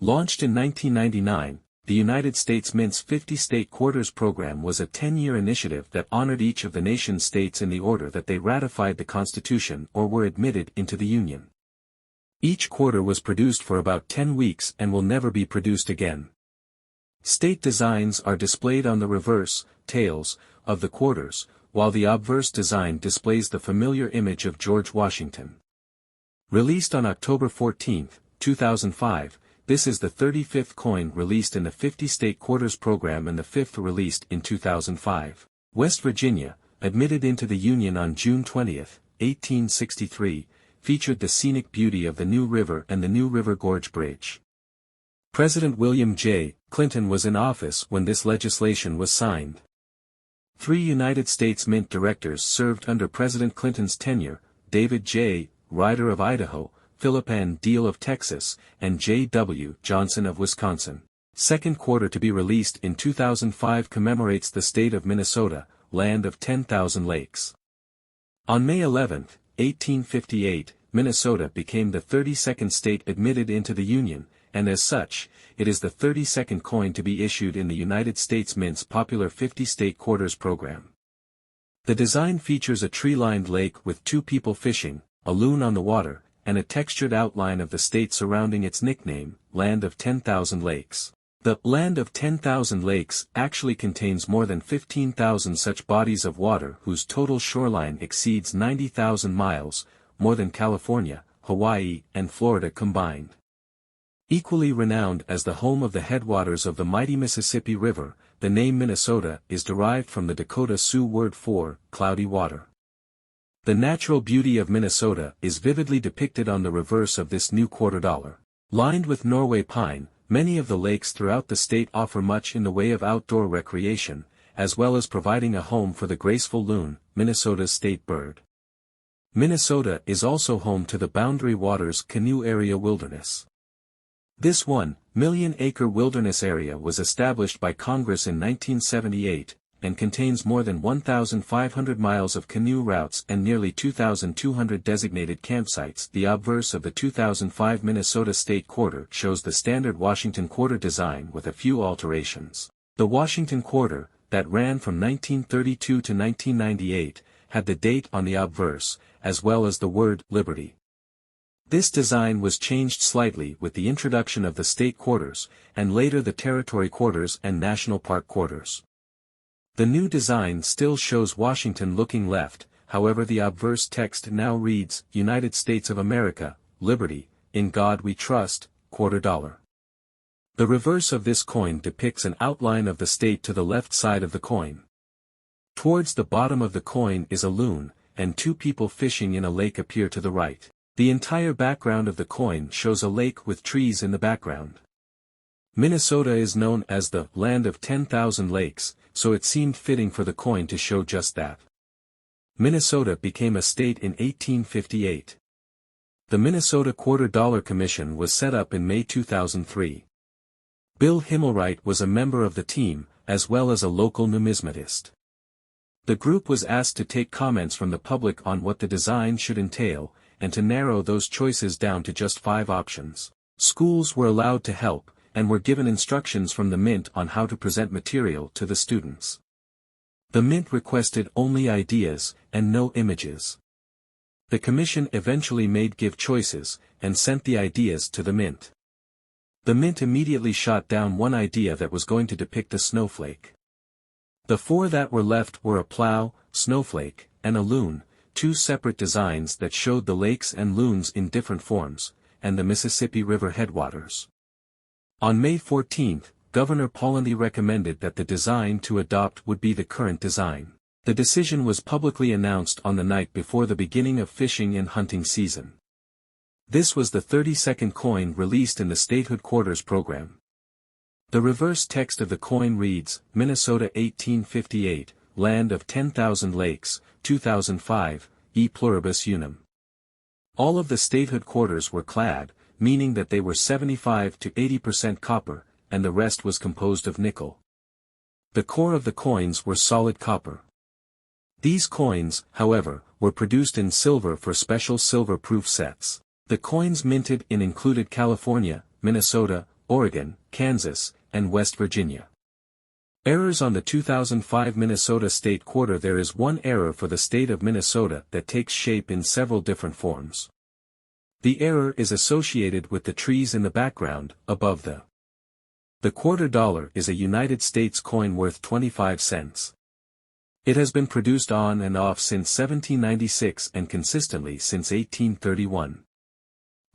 Launched in 1999, the United States Mint's 50-state quarters program was a 10-year initiative that honored each of the nation's states in the order that they ratified the Constitution or were admitted into the Union. Each quarter was produced for about 10 weeks and will never be produced again. State designs are displayed on the reverse, tails, of the quarters, while the obverse design displays the familiar image of George Washington. Released on October 14, 2005, this is the 35th coin released in the 50-state quarters program and the 5th released in 2005. West Virginia, admitted into the Union on June 20, 1863, featured the scenic beauty of the New River and the New River Gorge Bridge. President William J. Clinton was in office when this legislation was signed. 3 United States Mint directors served under President Clinton's tenure: David J. Ryder of Idaho, Philip N. Deal of Texas, and J. W. Johnson of Wisconsin. Second quarter to be released in 2005 commemorates the state of Minnesota, land of 10,000 lakes. On May 11, 1858, Minnesota became the 32nd state admitted into the Union, and as such, it is the 32nd coin to be issued in the United States Mint's popular 50-state quarters program. The design features a tree-lined lake with 2 people fishing, a loon on the water, and a textured outline of the state surrounding its nickname, Land of 10,000 Lakes. The Land of 10,000 Lakes actually contains more than 15,000 such bodies of water whose total shoreline exceeds 90,000 miles, more than California, Hawaii, and Florida combined. Equally renowned as the home of the headwaters of the mighty Mississippi River, the name Minnesota is derived from the Dakota Sioux word for cloudy water. The natural beauty of Minnesota is vividly depicted on the reverse of this new quarter dollar. Lined with Norway pine, many of the lakes throughout the state offer much in the way of outdoor recreation, as well as providing a home for the graceful loon, Minnesota's state bird. Minnesota is also home to the Boundary Waters Canoe Area Wilderness. This 1 million-acre wilderness area was established by Congress in 1978, and contains more than 1,500 miles of canoe routes and nearly 2,200 designated campsites. The obverse of the 2005 Minnesota State Quarter shows the standard Washington Quarter design with a few alterations. The Washington Quarter, that ran from 1932 to 1998, had the date on the obverse, as well as the word Liberty. This design was changed slightly with the introduction of the state quarters, and later the territory quarters and national park quarters. The new design still shows Washington looking left, however the obverse text now reads, United States of America, Liberty, in God we trust, quarter dollar. The reverse of this coin depicts an outline of the state to the left side of the coin. Towards the bottom of the coin is a loon, and 2 people fishing in a lake appear to the right. The entire background of the coin shows a lake with trees in the background. Minnesota is known as the Land of 10,000 Lakes, so it seemed fitting for the coin to show just that. Minnesota became a state in 1858. The Minnesota Quarter Dollar Commission was set up in May 2003. Bill Himmelwright was a member of the team, as well as a local numismatist. The group was asked to take comments from the public on what the design should entail, and to narrow those choices down to just 5 options. Schools were allowed to help, and were given instructions from the Mint on how to present material to the students. The Mint requested only ideas, and no images. The Commission eventually made give choices, and sent the ideas to the Mint. The Mint immediately shot down one idea that was going to depict a snowflake. The 4 that were left were a plow, snowflake, and a loon, 2 separate designs that showed the lakes and loons in different forms, and the Mississippi River headwaters. On May 14, Governor Polanyi recommended that the design to adopt would be the current design. The decision was publicly announced on the night before the beginning of fishing and hunting season. This was the 32nd coin released in the statehood quarters program. The reverse text of the coin reads, Minnesota 1858, Land of 10,000 Lakes, 2005, e pluribus unum. All of the statehood quarters were clad, meaning that they were 75 to 80% copper, and the rest was composed of nickel. The core of the coins were solid copper. These coins, however, were produced in silver for special silver-proof sets. The coins minted in included California, Minnesota, Oregon, Kansas, and West Virginia. Errors on the 2005 Minnesota State Quarter. There is one error for the state of Minnesota that takes shape in several different forms. The error is associated with the trees in the background, above the quarter dollar is a United States coin worth 25 cents. It has been produced on and off since 1796 and consistently since 1831.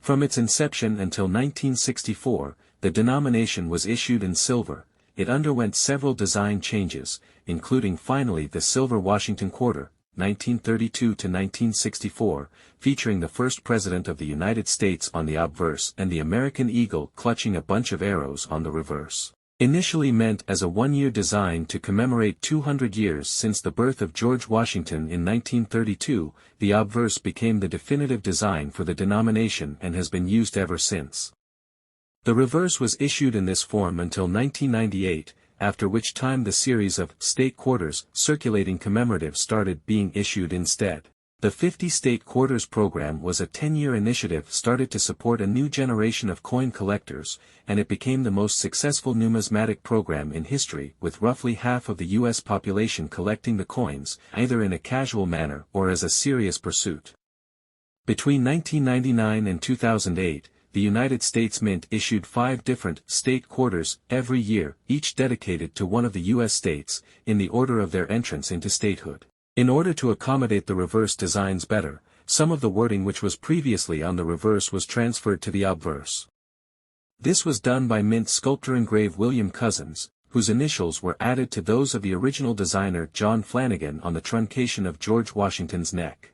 From its inception until 1964, the denomination was issued in silver. It underwent several design changes, including finally the silver Washington quarter, 1932 to 1964, featuring the first president of the United States on the obverse and the American eagle clutching a bunch of arrows on the reverse. Initially meant as a one-year design to commemorate 200 years since the birth of George Washington in 1932, the obverse became the definitive design for the denomination and has been used ever since. The reverse was issued in this form until 1998, after which time the series of state quarters circulating commemorative started being issued instead. The 50 State Quarters program was a 10-year initiative started to support a new generation of coin collectors, and it became the most successful numismatic program in history, with roughly half of the U.S. population collecting the coins, either in a casual manner or as a serious pursuit. Between 1999 and 2008, the United States Mint issued 5 different state quarters every year, each dedicated to one of the U.S. states, in the order of their entrance into statehood. In order to accommodate the reverse designs better, some of the wording which was previously on the reverse was transferred to the obverse. This was done by Mint sculptor engrave William Cousins, whose initials were added to those of the original designer John Flanagan on the truncation of George Washington's neck.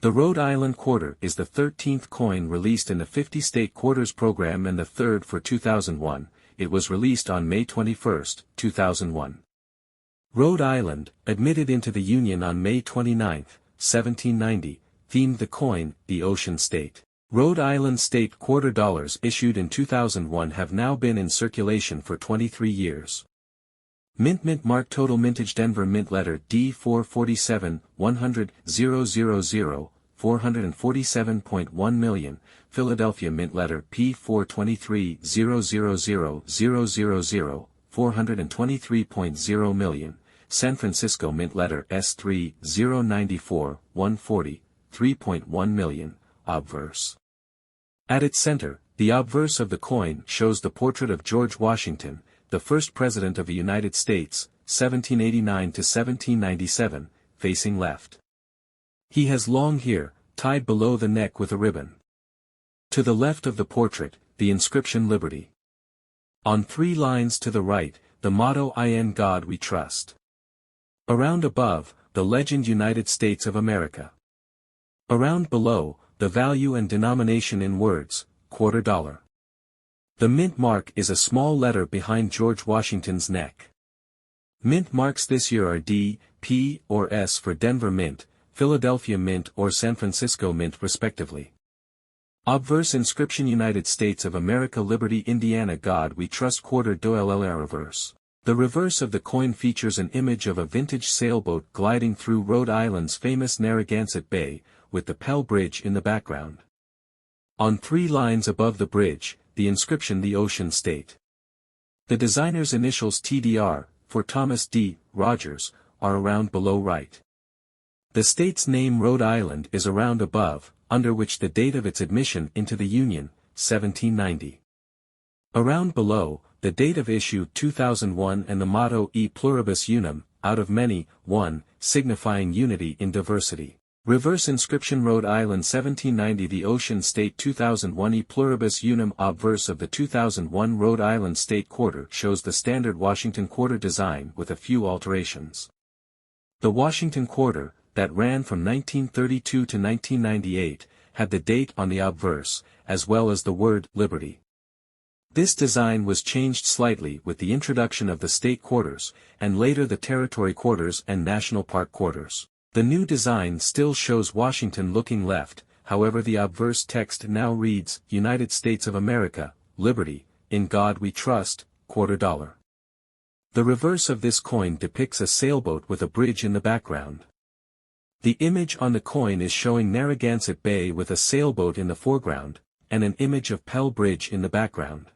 The Rhode Island quarter is the 13th coin released in the 50 State Quarters program and the third for 2001. It was released on May 21, 2001. Rhode Island, admitted into the Union on May 29, 1790, themed the coin, the Ocean State. Rhode Island state quarter dollars issued in 2001 have now been in circulation for 23 years. Mint mark total mintage Denver Mint letter D447 100 000 447.1 million, Philadelphia Mint letter P423 000 423.0 million, San Francisco Mint letter S3 094 140 3.1 million, obverse. At its center, the obverse of the coin shows the portrait of George Washington, the first President of the United States, 1789 to 1797, facing left. He has long hair, tied below the neck with a ribbon. To the left of the portrait, the inscription Liberty. On 3 lines to the right, the motto In God We Trust. Around above, the legend United States of America. Around below, the value and denomination in words, quarter dollar. The mint mark is a small letter behind George Washington's neck. Mint marks this year are D, P, or S for Denver Mint, Philadelphia Mint or San Francisco Mint respectively. Obverse inscription United States of America Liberty Indiana God We Trust quarter $. Reverse. The reverse of the coin features an image of a vintage sailboat gliding through Rhode Island's famous Narragansett Bay, with the Pell Bridge in the background. On 3 lines above the bridge, the inscription The Ocean State. The designer's initials TDR, for Thomas D. Rogers, are around below right. The state's name Rhode Island is around above, under which the date of its admission into the Union, 1790. Around below, the date of issue 2001 and the motto E pluribus unum, out of many, one, signifying unity in diversity. Reverse inscription Rhode Island 1790 The Ocean State 2001 E pluribus unum. Obverse of the 2001 Rhode Island State Quarter shows the standard Washington Quarter design with a few alterations. The Washington Quarter, that ran from 1932 to 1998, had the date on the obverse, as well as the word Liberty. This design was changed slightly with the introduction of the state quarters, and later the territory quarters and national park quarters. The new design still shows Washington looking left, however the obverse text now reads, United States of America, Liberty, in God We Trust, quarter dollar. The reverse of this coin depicts a sailboat with a bridge in the background. The image on the coin is showing Narragansett Bay with a sailboat in the foreground, and an image of Pell Bridge in the background.